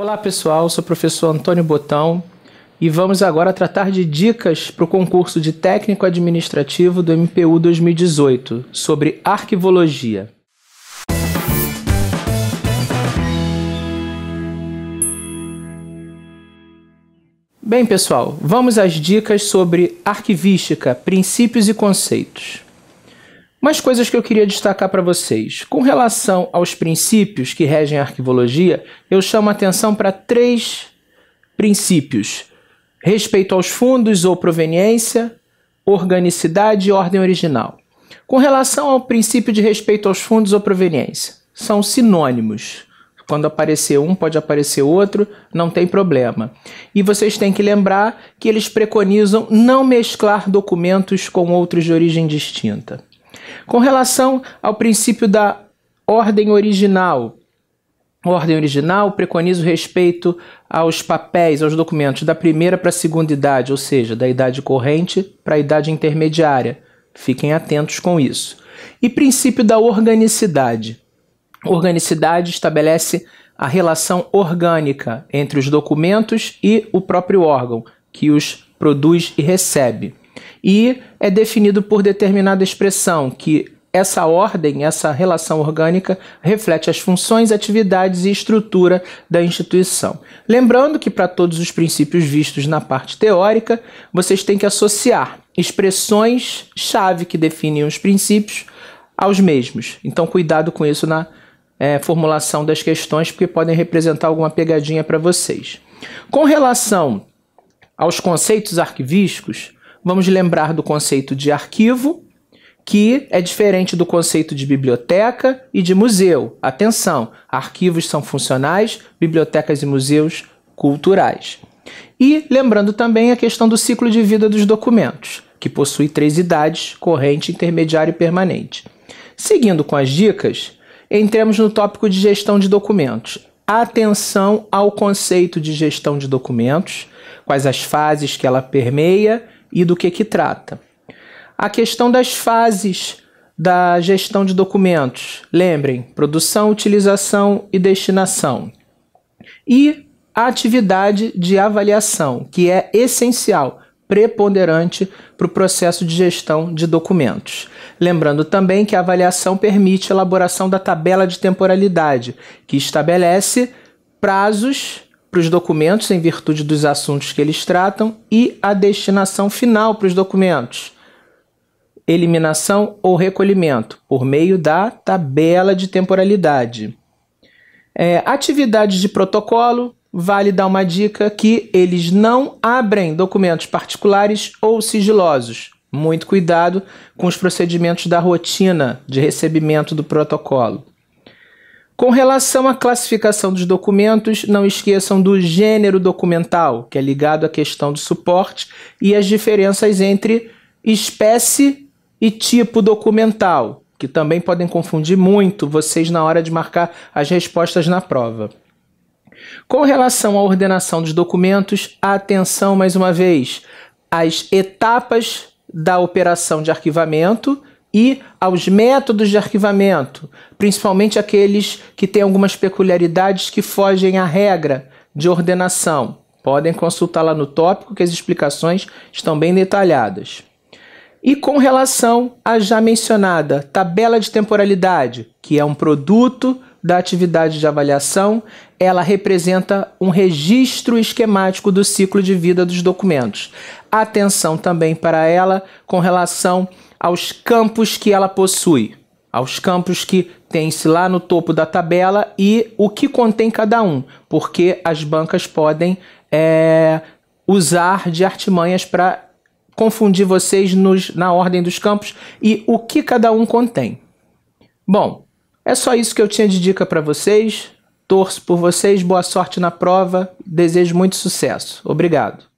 Olá pessoal, sou o professor Antônio Botão e vamos agora tratar de dicas para o concurso de técnico administrativo do MPU 2018 sobre arquivologia. Bem pessoal, vamos às dicas sobre arquivística, princípios e conceitos. Umas coisas que eu queria destacar para vocês. Com relação aos princípios que regem a arquivologia, eu chamo a atenção para 3 princípios: respeito aos fundos ou proveniência, organicidade e ordem original. Com relação ao princípio de respeito aos fundos ou proveniência, são sinônimos. Quando aparecer um, pode aparecer outro, não tem problema. E vocês têm que lembrar que eles preconizam não mesclar documentos com outros de origem distinta. Com relação ao princípio da ordem original, preconiza o respeito aos papéis, aos documentos da primeira para a segunda idade, ou seja, da idade corrente para a idade intermediária. Fiquem atentos com isso. E princípio da organicidade. Organicidade estabelece a relação orgânica entre os documentos e o próprio órgão, que os produz e recebe. E é definido por determinada expressão, que essa ordem, essa relação orgânica, reflete as funções, atividades e estrutura da instituição. Lembrando que para todos os princípios vistos na parte teórica, vocês têm que associar expressões-chave que definem os princípios aos mesmos. Então, cuidado com isso na formulação das questões, porque podem representar alguma pegadinha para vocês. Com relação aos conceitos arquivísticos, vamos lembrar do conceito de arquivo, que é diferente do conceito de biblioteca e de museu. Atenção, arquivos são funcionais, bibliotecas e museus culturais. E lembrando também a questão do ciclo de vida dos documentos, que possui 3 idades, corrente, intermediária e permanente. Seguindo com as dicas, entremos no tópico de gestão de documentos. Atenção ao conceito de gestão de documentos, quais as fases que ela permeia e do que trata. A questão das fases da gestão de documentos. Lembrem, produção, utilização e destinação. E a atividade de avaliação, que é essencial, preponderante para o processo de gestão de documentos. Lembrando também que a avaliação permite a elaboração da tabela de temporalidade, que estabelece prazos para os documentos em virtude dos assuntos que eles tratam e a destinação final para os documentos, eliminação ou recolhimento, por meio da tabela de temporalidade. Atividades de protocolo, vale dar uma dica que eles não abrem documentos particulares ou sigilosos. Muito cuidado com os procedimentos da rotina de recebimento do protocolo. Com relação à classificação dos documentos, não esqueçam do gênero documental, que é ligado à questão do suporte, e as diferenças entre espécie e tipo documental, que também podem confundir muito vocês na hora de marcar as respostas na prova. Com relação à ordenação dos documentos, atenção mais uma vez às etapas da operação de arquivamento e aos métodos de arquivamento, principalmente aqueles que têm algumas peculiaridades que fogem à regra de ordenação. Podem consultar lá no tópico que as explicações estão bem detalhadas. E com relação à já mencionada tabela de temporalidade, que é um produto da atividade de avaliação, ela representa um registro esquemático do ciclo de vida dos documentos. Atenção também para ela com relação aos campos que ela possui, aos campos que tem-se lá no topo da tabela e o que contém cada um, porque as bancas podem usar de artimanhas para confundir vocês na ordem dos campos e o que cada um contém. Bom, é só isso que eu tinha de dica para vocês. Torço por vocês, boa sorte na prova, desejo muito sucesso. Obrigado.